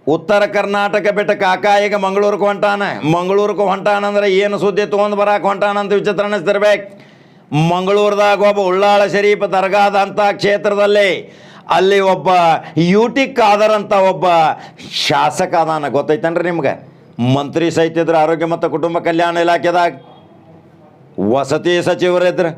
ಉತ್ತರ ಕರ್ನಾಟಕ ಬಿಟ್ಟು ಕಾಕ ಈಗ ಮಂಗಳೂರಿಗೆ ಹೊಂಟಾನಂದ್ರೆ ಏನು ಸುದ್ದಿ ತೊಗೊಂಡು ಬರಕ್ಕೆ ಹೊಂಟಾನಂತ ವಿಚಿತ್ರ ಅನ್ನಿಸ್ತಿರ್ಬೇಕು. ಮಂಗಳೂರದಾಗ ಒಬ್ಬ ಉಳ್ಳಾಳ ಶರೀಫ್ ದರ್ಗಾದಂಥ ಕ್ಷೇತ್ರದಲ್ಲಿ ಅಲ್ಲಿ ಒಬ್ಬ UT ಖಾದರ್ ಅಂತ ಒಬ್ಬ ಶಾಸಕ ಅದಾನ, ಗೊತ್ತೈತನ್ರಿ ನಿಮ್ಗೆ? ಮಂತ್ರಿ ಸಹಿತ ಇದ್ರು, ಆರೋಗ್ಯ ಮತ್ತು ಕುಟುಂಬ ಕಲ್ಯಾಣ ಇಲಾಖೆದಾಗ ವಸತಿ ಸಚಿವರಿದ್ರು,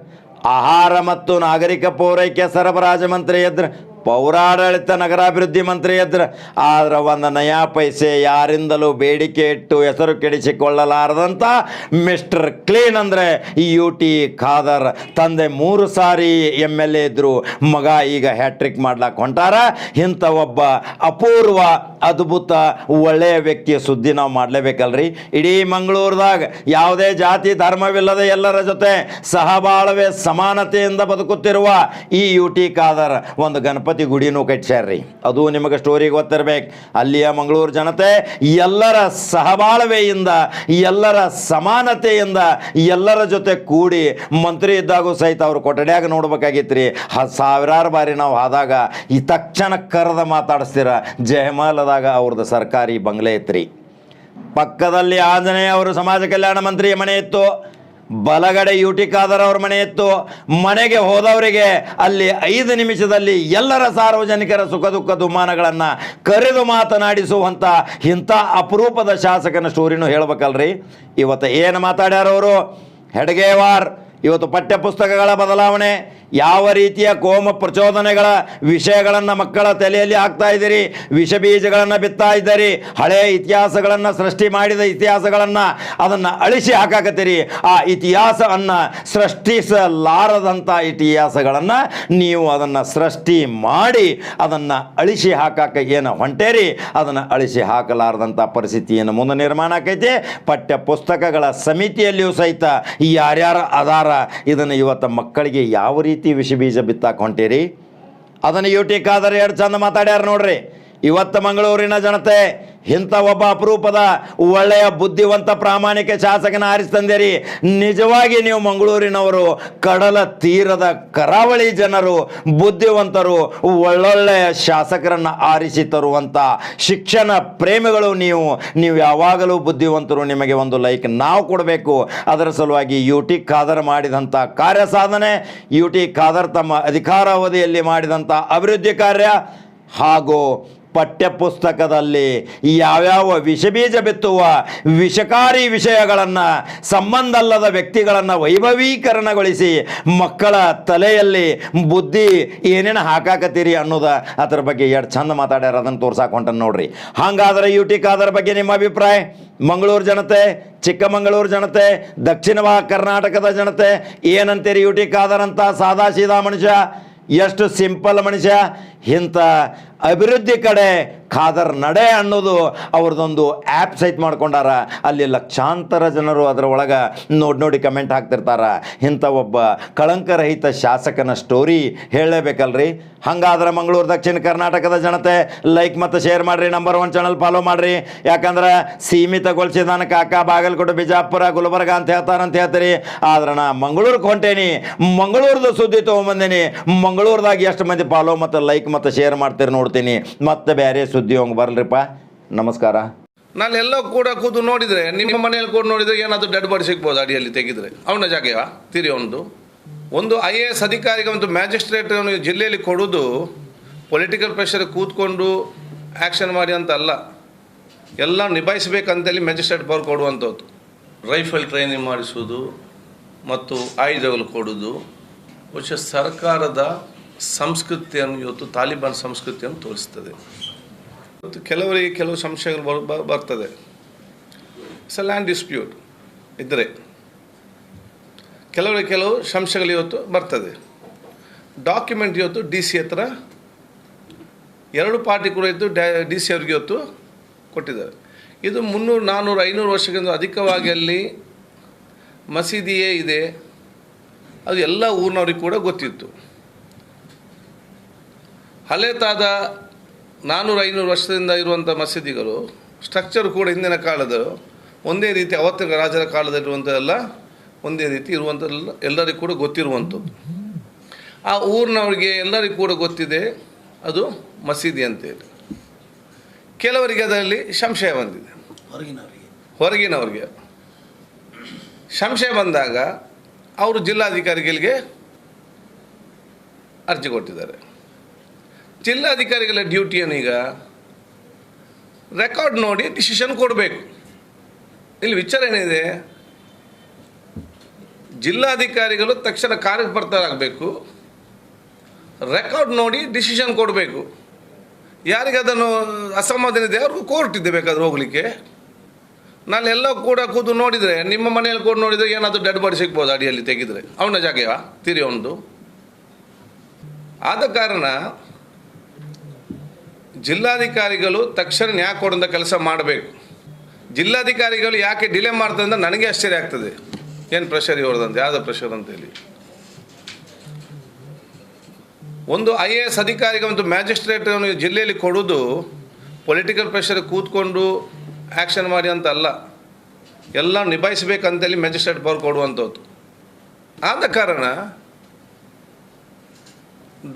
ಆಹಾರ ಮತ್ತು ನಾಗರಿಕ ಪೂರೈಕೆ ಸರಬರಾಜು ಮಂತ್ರಿ ಇದ್ರು, ಪೌರಾಡಳಿತ ನಗರಾಭಿವೃದ್ಧಿ ಮಂತ್ರಿ ಇದ್ರು. ಆದ್ರೆ ಒಂದು ನಯಾ ಪೈಸೆ ಯಾರಿಂದಲೂ ಬೇಡಿಕೆ ಇಟ್ಟು ಹೆಸರು ಕೆಡಿಸಿಕೊಳ್ಳಲಾರದಂಥ ಮಿಸ್ಟರ್ ಕ್ಲೀನ್ ಅಂದರೆ UT ಖಾದರ್. ತಂದೆ 3 ಸಾರಿ MLA ಇದ್ದರು, ಮಗ ಈಗ ಹ್ಯಾಟ್ರಿಕ್ ಮಾಡ್ಲಾಕ ಹೊಂಟಾರ. ಇಂಥ ಒಬ್ಬ ಅಪೂರ್ವ ಅದ್ಭುತ ಒಳ್ಳೆಯ ವ್ಯಕ್ತಿಯ ಸುದ್ದಿ ನಾವು ಮಾಡಲೇಬೇಕಲ್ರಿ. ಇಡೀ ಮಂಗಳೂರದಾಗ ಯಾವುದೇ ಜಾತಿ ಧರ್ಮವಿಲ್ಲದೆ ಎಲ್ಲರ ಜೊತೆ ಸಹಬಾಳ್ವೆ ಸಮಾನತೆಯಿಂದ ಬದುಕುತ್ತಿರುವ ಈ UT ಖಾದರ್ ಒಂದು ಗಣಪತಿ ಗುಡಿನೂ ಕಟ್ಸ್ಯಾರ್ರಿ. ಅದು ನಿಮಗೆ ಸ್ಟೋರಿ ಗೊತ್ತಿರ್ಬೇಕು. ಅಲ್ಲಿಯ ಮಂಗಳೂರು ಜನತೆ ಎಲ್ಲರ ಸಹಬಾಳ್ವೆಯಿಂದ, ಎಲ್ಲರ ಸಮಾನತೆಯಿಂದ, ಎಲ್ಲರ ಜೊತೆ ಕೂಡಿ ಮಂತ್ರಿ ಇದ್ದಾಗೂ ಸಹಿತ ಅವರು ಕೊಠಡಿಯಾಗ ನೋಡ್ಬೇಕಾಗಿತ್ತು. ಸಾವಿರಾರು ಬಾರಿ ನಾವು ಆದಾಗ ಈ ತಕ್ಷಣ ಕರೆದ ಮಾತಾಡಿಸ್ತೀರ. ಜಯಮಾಲದಾಗ ಅವ್ರದ್ದು ಸರ್ಕಾರಿ ಬಂಗ್ಲೆ ಇತ್ರಿ. ಪಕ್ಕದಲ್ಲಿ ಆಂಜನೇಯ ಅವರು ಸಮಾಜ ಕಲ್ಯಾಣ ಮಂತ್ರಿ ಮನೆ ಇತ್ತು, ಬಲಗಡೆ UT ಖಾದರ್ ಅವ್ರ ಮನೆ ಇತ್ತು. ಮನೆಗೆ ಹೋದವರಿಗೆ ಅಲ್ಲಿ 5 ನಿಮಿಷದಲ್ಲಿ ಎಲ್ಲರ ಸಾರ್ವಜನಿಕರ ಸುಖ ದುಃಖ ದುಮ್ಮಾನಗಳನ್ನು ಕರೆದು ಮಾತನಾಡಿಸುವಂಥ ಇಂಥ ಅಪರೂಪದ ಶಾಸಕನ ಸ್ಟೋರಿನೂ ಹೇಳ್ಬೇಕಲ್ರಿ. ಇವತ್ತು ಏನು ಮಾತಾಡ್ಯಾರವರು? ಹೆಡ್ಗೇವಾರ್ ಇವತ್ತು ಪಠ್ಯಪುಸ್ತಕಗಳ ಬದಲಾವಣೆ, ಯಾವ ರೀತಿಯ ಕೋಮ ಪ್ರಚೋದನೆಗಳ ವಿಷಯಗಳನ್ನು ಮಕ್ಕಳ ತಲೆಯಲ್ಲಿ ಹಾಕ್ತಾ ಇದ್ದೀರಿ, ವಿಷ ಬೀಜಗಳನ್ನು ಬಿತ್ತಾ ಇದ್ದೀರಿ, ಹಳೆಯ ಇತಿಹಾಸಗಳನ್ನು ಸೃಷ್ಟಿ ಮಾಡಿದ ಇತಿಹಾಸಗಳನ್ನು ಅದನ್ನು ಅಳಿಸಿ ಹಾಕಾಕತ್ತೀರಿ. ಆ ಇತಿಹಾಸವನ್ನು ಸೃಷ್ಟಿಸಲಾರದಂಥ ಇತಿಹಾಸಗಳನ್ನು ನೀವು ಅದನ್ನು ಸೃಷ್ಟಿ ಮಾಡಿ ಅದನ್ನು ಅಳಿಸಿ ಹಾಕಕ್ಕೆ ಏನು ಹೊಂಟೇರಿ, ಅದನ್ನು ಅಳಿಸಿ ಹಾಕಲಾರದಂಥ ಪರಿಸ್ಥಿತಿಯನ್ನು ಮುಂದೆ ನಿರ್ಮಾಣ ಆಕೈತಿ. ಪಠ್ಯ ಪುಸ್ತಕಗಳ ಸಮಿತಿಯಲ್ಲಿಯೂ ಸಹಿತ ಯಾರ್ಯಾರು ಅದಾರ ಇದನ್ನು ಇವತ್ತು ಮಕ್ಕಳಿಗೆ ಯಾವ ರೀತಿ ವಿಷ ಬೀಜ ಬಿತ್ತಾಕ ಹೊಂಟೀರಿ, ಅದನ್ನು UT ಖಾದರ್ ಎರಡು ಚಂದ ಮಾತಾಡ್ಯಾರ ನೋಡ್ರಿ. ಇವತ್ತು ಮಂಗಳೂರಿನ ಜನತೆ ಇಂಥ ಒಬ್ಬ ಅಪರೂಪದ ಒಳ್ಳೆಯ ಬುದ್ಧಿವಂತ ಪ್ರಾಮಾಣಿಕ ಶಾಸಕನ ಆರಿಸ್ತಂದಿರಿ. ನಿಜವಾಗಿ ನೀವು ಮಂಗಳೂರಿನವರು, ಕಡಲ ತೀರದ ಕರಾವಳಿ ಜನರು, ಬುದ್ಧಿವಂತರು, ಒಳ್ಳೊಳ್ಳೆಯ ಶಾಸಕರನ್ನು ಆರಿಸಿ ತರುವಂಥ ಶಿಕ್ಷಣ ಪ್ರೇಮಿಗಳು ನೀವು ಯಾವಾಗಲೂ ಬುದ್ಧಿವಂತರು. ನಿಮಗೆ ಒಂದು ಲೈಕ್ ನಾವು ಕೊಡಬೇಕು. ಅದರ ಸಲುವಾಗಿ UT ಖಾದರ್ ಮಾಡಿದಂಥ ಕಾರ್ಯ ಸಾಧನೆ, UT ಖಾದರ್ ತಮ್ಮ ಅಧಿಕಾರಾವಧಿಯಲ್ಲಿ ಮಾಡಿದಂಥ ಅಭಿವೃದ್ಧಿ ಕಾರ್ಯ ಹಾಗೂ ಪಠ್ಯಪುಸ್ತಕದಲ್ಲಿ ಯಾವ್ಯಾವ ವಿಷಬೀಜ ಬಿತ್ತುವ ವಿಷಕಾರಿ ವಿಷಯಗಳನ್ನು, ಸಂಬಂಧಲ್ಲದ ವ್ಯಕ್ತಿಗಳನ್ನು ವೈಭವೀಕರಣಗೊಳಿಸಿ ಮಕ್ಕಳ ತಲೆಯಲ್ಲಿ ಬುದ್ಧಿ ಏನೇನು ಹಾಕಾಕತ್ತೀರಿ ಅನ್ನೋದ ಅದರ ಬಗ್ಗೆ ಎರಡು ಚಂದ ಮಾತಾಡ್ಯಾರ. ಅದನ್ನು ತೋರ್ಸಾಕ ಹೊಂಟ ನೋಡ್ರಿ. ಹಾಗಾದ್ರೆ UT ಖಾದರ್ ಬಗ್ಗೆ ನಿಮ್ಮ ಅಭಿಪ್ರಾಯ? ಮಂಗಳೂರು ಜನತೆ, ಚಿಕ್ಕಮಗಳೂರು ಜನತೆ, ದಕ್ಷಿಣ ಕರ್ನಾಟಕದ ಜನತೆ ಏನಂತೀರಿ? UT ಖಾದರ್ ಅಂತ ಸಾದಾ ಸೀದಾ ಮನುಷ್ಯ, ಎಷ್ಟು ಸಿಂಪಲ್ ಮನುಷ್ಯ, ಇಂಥ ಅಭಿವೃದ್ಧಿ ಕಡೆ ಖಾದರ್ ನಡೆ ಅನ್ನೋದು ಅವ್ರದ್ದೊಂದು ಆ್ಯಪ್ ಸಹಿತ ಮಾಡ್ಕೊಂಡಾರ. ಅಲ್ಲಿ ಲಕ್ಷಾಂತರ ಜನರು ಅದರ ಒಳಗೆ ನೋಡಿ ಕಮೆಂಟ್ ಹಾಕ್ತಿರ್ತಾರ. ಇಂಥ ಒಬ್ಬ ಕಳಂಕರಹಿತ ಶಾಸಕನ ಸ್ಟೋರಿ ಹೇಳಲೇಬೇಕಲ್ರಿ. ಹಾಗಾದ್ರೆ ಮಂಗಳೂರು ದಕ್ಷಿಣ ಕರ್ನಾಟಕದ ಜನತೆ ಲೈಕ್ ಮತ್ತು ಶೇರ್ ಮಾಡಿರಿ, ನಂಬರ್ 1 ಚಾನಲ್ ಫಾಲೋ ಮಾಡಿರಿ. ಯಾಕಂದ್ರೆ ಸೀಮಿತಗೊಳಿಸಿದಾನ ಕಾಕ ಬಾಗಲಕೋಟೆ, ಬಿಜಾಪುರ, ಗುಲ್ಬರ್ಗ ಅಂತ ಹೇಳ್ತೀರಿ. ಆದ್ರೆ ನಾ ಮಂಗಳೂರಿಗೆ ಹೊಂಟೇನಿ, ಮಂಗಳೂರ್ದು ಸುದ್ದಿ ತೊಗೊಂಬಂದೇನಿ. ಮಂಗಳೂರದಾಗ ಎಷ್ಟು ಮಂದಿ ಫಾಲೋ ಮತ್ತು ಲೈಕ್ ಮತ್ತು ಶೇರ್ ಮಾಡ್ತೀರಿ ನೋಡ್ತೀನಿ. ಮತ್ತೆ ಬೇರೆ ಸುದ್ದಿ ಹೋಗಿ ಬರಲ್ರಿಪ್ಪ. ನಮಸ್ಕಾರ. ನಾನು ಎಲ್ಲೋ ಕೂಡ ಕೂತು ನೋಡಿದರೆ, ನಿಮ್ಮ ಮನೆಯಲ್ಲಿ ಕೂಡ ನೋಡಿದರೆ ಏನಾದರೂ ಡೆಡ್ ಬಾಡಿ ಸಿಗ್ಬೋದು ಅಡಿಯಲ್ಲಿ ತೆಗೆದರೆ. ಅವನ ಜಾಗೆಯ ತಿರಿ ಒಂದು IAS ಅಧಿಕಾರಿಗೆ ಒಂದು ಮ್ಯಾಜಿಸ್ಟ್ರೇಟ್ ಜಿಲ್ಲೆಯಲ್ಲಿ ಕೊಡೋದು ಪೊಲಿಟಿಕಲ್ ಪ್ರೆಷರ್ ಕೂತ್ಕೊಂಡು ಆ್ಯಕ್ಷನ್ ಮಾಡಿ ಅಂತ ಅಲ್ಲ, ಎಲ್ಲ ನಿಭಾಯಿಸಬೇಕಂತೇಳಿ ಮ್ಯಾಜಿಸ್ಟ್ರೇಟ್ ಪವರ್ ಕೊಡುವಂಥದ್ದು. ರೈಫಲ್ ಟ್ರೈನಿಂಗ್ ಮಾಡಿಸೋದು ಮತ್ತು ಆಯುಧಗಳು ಕೊಡೋದು ಬಹುಶಃ ಸರ್ಕಾರದ ಸಂಸ್ಕೃತಿಯನ್ನು, ಇವತ್ತು ತಾಲಿಬಾನ್ ಸಂಸ್ಕೃತಿಯನ್ನು ತೋರಿಸ್ತದೆ. ಮತ್ತು ಕೆಲವರಿಗೆ ಕೆಲವು ಸಂಶಯಗಳು ಬರ್ತದೆ. ಲ್ಯಾಂಡ್ ಡಿಸ್ಪ್ಯೂಟ್ ಇದ್ದರೆ ಕೆಲವರಿಗೆ ಕೆಲವು ಸಂಶಯಗಳು ಇವತ್ತು ಬರ್ತದೆ. ಡಾಕ್ಯುಮೆಂಟ್ ಇವತ್ತು DC ಹತ್ರ 2 ಪಾರ್ಟಿ ಕೂಡ ಇದ್ದು DC ಅವ್ರಿಗೆ ಇವತ್ತು ಕೊಟ್ಟಿದ್ದಾರೆ. ಇದು 300, 400, 500 ವರ್ಷಕ್ಕಿಂತ ಅಧಿಕವಾಗಿ ಅಲ್ಲಿ ಮಸೀದಿಯೇ ಇದೆ. ಅದು ಎಲ್ಲ ಊರಿನವ್ರಿಗೆ ಕೂಡ ಗೊತ್ತಿತ್ತು. ಹಳೆತಾದ 400-500 ವರ್ಷದಿಂದ ಇರುವಂಥ ಮಸೀದಿಗಳು ಸ್ಟ್ರಕ್ಚರ್ ಕೂಡ ಹಿಂದಿನ ಕಾಲದ ಒಂದೇ ರೀತಿ, ಅವತ್ತಿನ ರಾಜರ ಕಾಲದಲ್ಲಿರುವಂಥದ್ದೆಲ್ಲ ಒಂದೇ ರೀತಿ ಇರುವಂಥದ್ದೆಲ್ಲ ಎಲ್ಲರಿಗೂ ಕೂಡ ಗೊತ್ತಿರುವಂಥದ್ದು. ಆ ಊರಿನವ್ರಿಗೆ ಎಲ್ಲರಿಗೂ ಕೂಡ ಗೊತ್ತಿದೆ ಅದು ಮಸೀದಿ ಅಂತೇಳಿ. ಕೆಲವರಿಗೆ ಅದರಲ್ಲಿ ಸಂಶಯ ಬಂದಿದೆ, ಹೊರಗಿನವರಿಗೆ ಸಂಶಯ ಬಂದಾಗ ಅವರು ಜಿಲ್ಲಾಧಿಕಾರಿಗಳಿಗೆ ಅರ್ಜಿ ಕೊಟ್ಟಿದ್ದಾರೆ. ಜಿಲ್ಲಾಧಿಕಾರಿಗಳ ಡ್ಯೂಟಿಯನ್ನು ಈಗ ರೆಕಾರ್ಡ್ ನೋಡಿ ಡಿಸಿಷನ್ ಕೊಡಬೇಕು. ಇಲ್ಲಿ ವಿಚಾರ ಏನಿದೆ, ಜಿಲ್ಲಾಧಿಕಾರಿಗಳು ತಕ್ಷಣ ಕಾರ್ಯಪ್ರವೃತ್ತರಾಗಬೇಕು, ರೆಕಾರ್ಡ್ ನೋಡಿ ಡಿಸಿಷನ್ ಕೊಡಬೇಕು. ಯಾರಿಗೆ ಅದನ್ನು ಅಸಮಾಧಾನ ಇದೆ ಅವ್ರಿಗೂ ಕೋರ್ಟ್ ಇದೆ ಬೇಕಾದ್ರೆ ಹೋಗಲಿಕ್ಕೆ. ನಾಳೆಲ್ಲ ಕೂಡ ಕೂತು ನೋಡಿದರೆ, ನಿಮ್ಮ ಮನೆಯಲ್ಲಿ ಕೂಡ ನೋಡಿದರೆ ಏನಾದರೂ ಡೆಡ್ ಬಾಡಿ ಸಿಗ್ಬೋದು ಅಡಿಯಲ್ಲಿ ತೆಗೆದರೆ, ಅವನ ಜಾಗವಾ ತಿರಿಯೊಂದು. ಆದ ಕಾರಣ ಜಿಲ್ಲಾಧಿಕಾರಿಗಳು ತಕ್ಷಣ ನ್ಯಾಯ ಕೊಡುವಂಥ ಕೆಲಸ ಮಾಡಬೇಕು. ಜಿಲ್ಲಾಧಿಕಾರಿಗಳು ಯಾಕೆ ಡಿಲೇ ಮಾಡ್ತಾರೆ ಅಂತ ನನಗೆ ಆಶ್ಚರ್ಯ ಆಗ್ತದೆ. ಏನು ಪ್ರೆಷರ್ ಇವ್ರದಂತೆ, ಯಾವುದೋ ಪ್ರೆಷರ್ ಅಂತೇಳಿ. ಒಂದು IAS ಅಧಿಕಾರಿಗೆ ಒಂದು ಮ್ಯಾಜಿಸ್ಟ್ರೇಟ್ ಜಿಲ್ಲೆಯಲ್ಲಿ ಕೊಡೋದು ಪೊಲಿಟಿಕಲ್ ಪ್ರೆಷರ್ ಕೂತ್ಕೊಂಡು ಆ್ಯಕ್ಷನ್ ಮಾಡಿ ಅಂತ ಅಲ್ಲ, ಎಲ್ಲ ನಿಭಾಯಿಸಬೇಕಂತೇಳಿ ಮ್ಯಾಜಿಸ್ಟ್ರೇಟ್ ಪವರ್ ಕೊಡುವಂಥದ್ದು. ಆದ ಕಾರಣ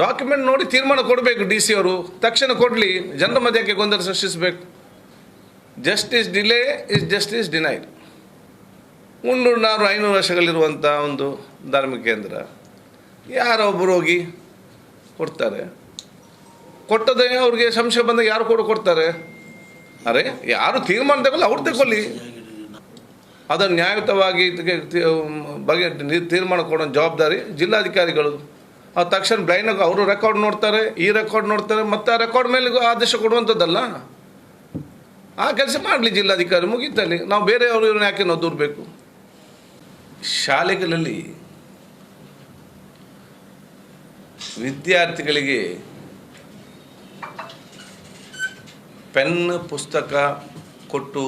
ಡಾಕ್ಯುಮೆಂಟ್ ನೋಡಿ ತೀರ್ಮಾನ ಕೊಡಬೇಕು. DC ಅವರು ತಕ್ಷಣ ಕೊಡಲಿ, ಜನರ ಮಧ್ಯಕ್ಕೆ ಗೊಂದಲ ಸೃಷ್ಟಿಸಬೇಕು. Justice delay is justice denied. 300-500 ವರ್ಷಗಳಿರುವಂಥ ಒಂದು ಧಾರ್ಮಿಕ ಕೇಂದ್ರ ಯಾರೊಬ್ಬರು ಹೋಗಿ ಕೊಡ್ತಾರೆ? ಕೊಟ್ಟದೇ ಅವ್ರಿಗೆ ಸಂಶಯ ಬಂದಾಗ ಯಾರು ಕೂಡ ಕೊಡ್ತಾರೆ? ಅರೆ, ಯಾರು ತೀರ್ಮಾನ ತಗೊಳ್ಳಿ ಅವ್ರು ತಗೊಳ್ಳಿ, ಅದನ್ನು ನ್ಯಾಯಯುತವಾಗಿ ಬಗ್ಗೆ ತೀರ್ಮಾನ ಕೊಡೋ ಜವಾಬ್ದಾರಿ ಜಿಲ್ಲಾಧಿಕಾರಿಗಳು. ಆ ತಕ್ಷಣ ಬ್ಲೈಂಡಾಗಿ ಅವರು ರೆಕಾರ್ಡ್ ನೋಡ್ತಾರೆ, ಈ ರೆಕಾರ್ಡ್ ನೋಡ್ತಾರೆ, ಮತ್ತು ಆ ರೆಕಾರ್ಡ್ ಮೇಲೆ ಆದೇಶ ಕೊಡುವಂಥದ್ದಲ್ಲ. ಆ ಕೆಲಸ ಮಾಡಲಿ ಜಿಲ್ಲಾಧಿಕಾರಿ, ಮುಗೀತಲ್ಲಿ. ನಾವು ಬೇರೆಯವರು ಇವ್ರನ್ನ ಯಾಕೆ ನಾವು ದೂರಬೇಕು? ಶಾಲೆಗಳಲ್ಲಿ ವಿದ್ಯಾರ್ಥಿಗಳಿಗೆ ಪೆನ್ ಪುಸ್ತಕ ಕೊಟ್ಟು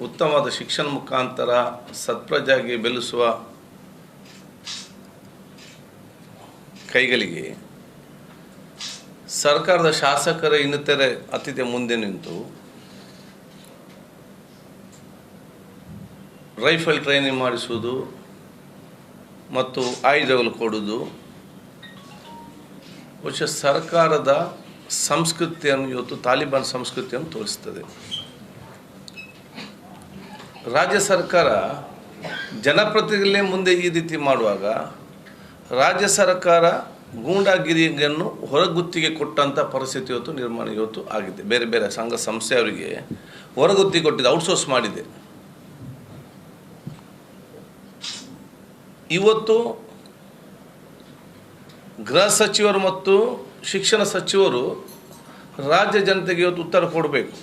ಉತ್ತಮವಾದ ಶಿಕ್ಷಣ ಮುಖಾಂತರ ಸತ್ಪ್ರಜೆಯಾಗಿ ಬೆಳೆಸುವ ಕೈಗಳಿಗೆ ಸರ್ಕಾರದ ಶಾಸಕರ ಇನ್ನಿತರೆ ಅತಿಥ್ಯ ಮುಂದೆ ನಿಂತು ರೈಫಲ್ ಟ್ರೈನಿಂಗ್ ಮಾಡಿಸುವುದು ಮತ್ತು ಆಯುಧಗಳು ಕೊಡುವುದು ಬಹುಶಃ ಸರ್ಕಾರದ ಸಂಸ್ಕೃತಿಯನ್ನು ಇವತ್ತು ತಾಲಿಬಾನ್ ಸಂಸ್ಕೃತಿಯನ್ನು ತೋರಿಸ್ತದೆ. ರಾಜ್ಯ ಸರ್ಕಾರ ಜನಪ್ರತಿನಿಧಿಗಳೇ ಮುಂದೆ ಈ ರೀತಿ ಮಾಡುವಾಗ ರಾಜ್ಯ ಸರ್ಕಾರ ಗೂಂಡಾಗಿರಿಯನ್ನು ಹೊರಗುತ್ತಿಗೆ ಕೊಟ್ಟಂಥ ಪರಿಸ್ಥಿತಿ ಇವತ್ತು ಆಗಿದೆ. ಬೇರೆ ಬೇರೆ ಸಂಘ ಸಂಸ್ಥೆಯವರಿಗೆ ಹೊರಗುತ್ತಿಗೆ ಕೊಟ್ಟಿದೆ, ಔಟ್ಸೋರ್ಸ್ ಮಾಡಿದೆ. ಇವತ್ತು ಗೃಹ ಸಚಿವರು ಮತ್ತು ಶಿಕ್ಷಣ ಸಚಿವರು ರಾಜ್ಯ ಜನತೆಗೆ ಇವತ್ತು ಉತ್ತರ ಕೊಡಬೇಕು.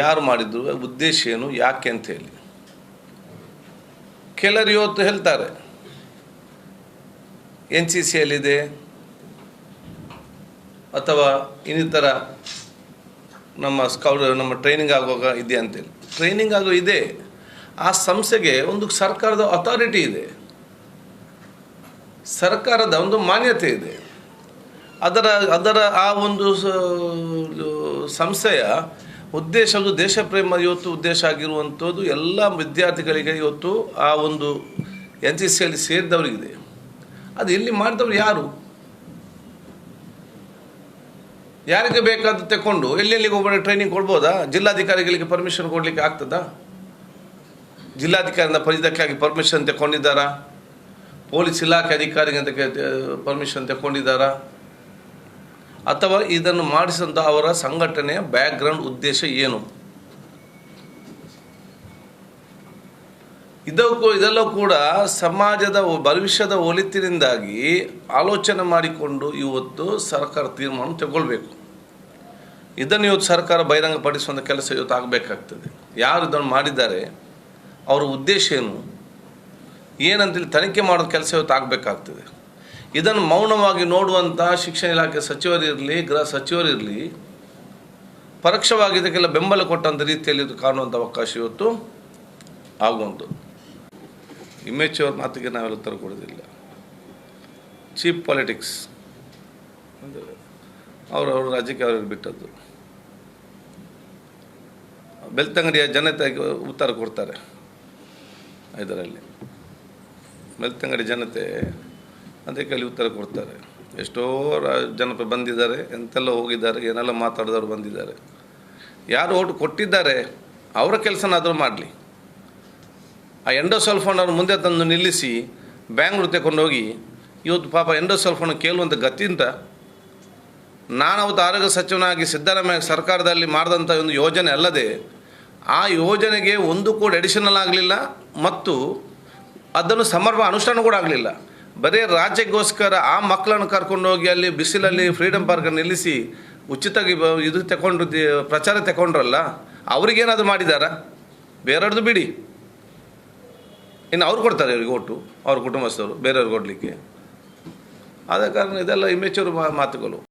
ಯಾರು ಮಾಡಿದ್ರು, ಉದ್ದೇಶ ಏನು, ಯಾಕೆ ಅಂತ ಹೇಳಿ. ಕೆಲವರು ಇವತ್ತು ಹೇಳ್ತಾರೆ NCCಯಲ್ಲಿದೆ ಅಥವಾ ಇನ್ನಿತರ ನಮ್ಮ ಟ್ರೈನಿಂಗ್ ಆಗುವಾಗ ಇದೆ ಅಂತೇಳಿ. ಟ್ರೈನಿಂಗ್ ಆಗೋ ಇದೆ, ಆ ಸಂಸ್ಥೆಗೆ ಒಂದು ಸರ್ಕಾರದ ಅಥಾರಿಟಿ ಇದೆ, ಸರ್ಕಾರದ ಒಂದು ಮಾನ್ಯತೆ ಇದೆ. ಅದರ ಆ ಒಂದು ಸಂಸ್ಥೆಯ ಉದ್ದೇಶವು ದೇಶ ಪ್ರೇಮ ಇವತ್ತು ಉದ್ದೇಶ ಆಗಿರುವಂಥದ್ದು ಎಲ್ಲ ವಿದ್ಯಾರ್ಥಿಗಳಿಗೆ ಇವತ್ತು ಆ ಒಂದು NCCಯಲ್ಲಿ ಸೇರಿದವರಿಗಿದೆ. ಅದು ಇಲ್ಲಿ ಮಾಡಿದವರು ಯಾರಿಗೆ ಬೇಕಾದ ತಗೊಂಡು ಎಲ್ಲೆಲ್ಲಿಗೆ ಒಬ್ಬರು ಟ್ರೈನಿಂಗ್ ಕೊಡ್ಬೋದಾ? ಜಿಲ್ಲಾಧಿಕಾರಿಗಳಿಗೆ ಪರ್ಮಿಷನ್ ಕೊಡಲಿಕ್ಕೆ ಆಗ್ತದಾ? ಜಿಲ್ಲಾಧಿಕಾರಿಯಿಂದ ಇದಕ್ಕಾಗಿ ಪರ್ಮಿಷನ್ ತಗೊಂಡಿದ್ದಾರಾ? ಪೊಲೀಸ್ ಇಲಾಖೆ ಅಧಿಕಾರಿಗೆ ಪರ್ಮಿಷನ್ ತಗೊಂಡಿದ್ದಾರಾ? ಅಥವಾ ಇದನ್ನು ಮಾಡಿಸಿದಂಥ ಅವರ ಸಂಘಟನೆಯ ಬ್ಯಾಕ್ಗ್ರೌಂಡ್ ಉದ್ದೇಶ ಏನು? ಇದೆಲ್ಲ ಕೂಡ ಸಮಾಜದ ಭವಿಷ್ಯದ ಒಳಿತಿನಿಂದಾಗಿ ಆಲೋಚನೆ ಮಾಡಿಕೊಂಡು ಇವತ್ತು ಸರ್ಕಾರ ತೀರ್ಮಾನ ತಗೊಳ್ಬೇಕು. ಇದನ್ನು ಇವತ್ತು ಸರ್ಕಾರ ಬಹಿರಂಗಪಡಿಸುವಂಥ ಕೆಲಸ ಇವತ್ತು ಆಗಬೇಕಾಗ್ತದೆ. ಯಾರು ಇದನ್ನು ಮಾಡಿದ್ದಾರೆ, ಅವರ ಉದ್ದೇಶ ಏನಂತೇಳಿ ತನಿಖೆ ಮಾಡೋದು ಕೆಲಸ ಇವತ್ತು ಆಗಬೇಕಾಗ್ತದೆ. ಇದನ್ನು ಮೌನವಾಗಿ ನೋಡುವಂಥ ಶಿಕ್ಷಣ ಇಲಾಖೆ ಸಚಿವರಿರಲಿ, ಗೃಹ ಸಚಿವರಿರಲಿ, ಪರೋಕ್ಷವಾಗಿ ಇದಕ್ಕೆಲ್ಲ ಬೆಂಬಲ ಕೊಟ್ಟಂಥ ರೀತಿಯಲ್ಲಿ ಇದು ಕಾಣುವಂಥ ಅವಕಾಶ ಇವತ್ತು ಆಗುವಂಥದ್ದು. ಇಮೇಚೂರ್ ಮಾತಿಗೆ ನಾವೆಲ್ಲ ಉತ್ತರ ಕೊಡೋದಿಲ್ಲ. ಚೀಪ್ ಪಾಲಿಟಿಕ್ಸ್ ಅವರವರು ರಾಜ್ಯಕ್ಕೆ ಅವ್ರಿಗೆ ಬಿಟ್ಟದ್ದು. ಬೆಳ್ತಂಗಡಿಯ ಜನತೆಗೆ ಉತ್ತರ ಕೊಡ್ತಾರೆ. ಇದರಲ್ಲಿ ಬೆಳ್ತಂಗಡಿ ಜನತೆ ಅದಕ್ಕೆ ಅಲ್ಲಿ ಉತ್ತರ ಕೊಡ್ತಾರೆ. ಎಷ್ಟೋ ಜನರು ಬಂದಿದ್ದಾರೆ, ಎಂತೆಲ್ಲ ಹೋಗಿದ್ದಾರೆ, ಏನೆಲ್ಲ ಮಾತಾಡಿದವರು ಬಂದಿದ್ದಾರೆ. ಯಾರು ಓಟು ಕೊಟ್ಟಿದ್ದಾರೆ ಅವರ ಕೆಲಸನಾದರೂ ಮಾಡಲಿ. ಆ ಎಂಡೋಸಲ್ಫಾನ್ ಅವ್ರು ಮುಂದೆ ತಂದು ನಿಲ್ಲಿಸಿ ಬ್ಯಾಂಗ್ಳೂರು ತಗೊಂಡೋಗಿ ಇವತ್ತು ಪಾಪ ಎಂಡೋಸಲ್ಫಾನ್ ಕೇಳುವಂಥ ಗತಿ ಉಂಟ. ನಾನು ಅವತ್ತು ಆರೋಗ್ಯ ಸಚಿವನಾಗಿ ಸಿದ್ದರಾಮಯ್ಯ ಸರ್ಕಾರದಲ್ಲಿ ಮಾಡಿದಂಥ ಒಂದು ಯೋಜನೆ ಅಲ್ಲದೆ ಆ ಯೋಜನೆಗೆ ಒಂದು ಕೂಡ ಅಡಿಷನಲ್ ಆಗಲಿಲ್ಲ ಮತ್ತು ಅದನ್ನು ಸಮರ್ಪ ಅನುಷ್ಠಾನ ಕೂಡ ಆಗಲಿಲ್ಲ. ಬರೀ ರಾಜ್ಯಕ್ಕೋಸ್ಕರ ಆ ಮಕ್ಕಳನ್ನು ಕರ್ಕೊಂಡೋಗಿ ಅಲ್ಲಿ ಬಿಸಿಲಲ್ಲಿ ಫ್ರೀಡಮ್ ಪಾರ್ಕ್ ನಿಲ್ಲಿಸಿ ಉಚಿತವಾಗಿ ಇದು ತಗೊಂಡು ಪ್ರಚಾರ ತಗೊಂಡ್ರಲ್ಲ, ಅವ್ರಿಗೇನಾದರೂ ಮಾಡಿದಾರಾ? ಬೇರೆಯವ್ರದ್ದು ಬಿಡಿ, ಇನ್ನು ಅವ್ರು ಕೊಡ್ತಾರೆ ಇವ್ರಿಗೆ ಓಟು, ಅವ್ರ ಕುಟುಂಬಸ್ಥರು ಬೇರೆಯವ್ರಿಗೆ ಕೊಡಲಿಕ್ಕೆ. ಆದ ಕಾರಣ ಇದೆಲ್ಲ ಇಮೆಚೂರ್ ಮಾತುಗಳು.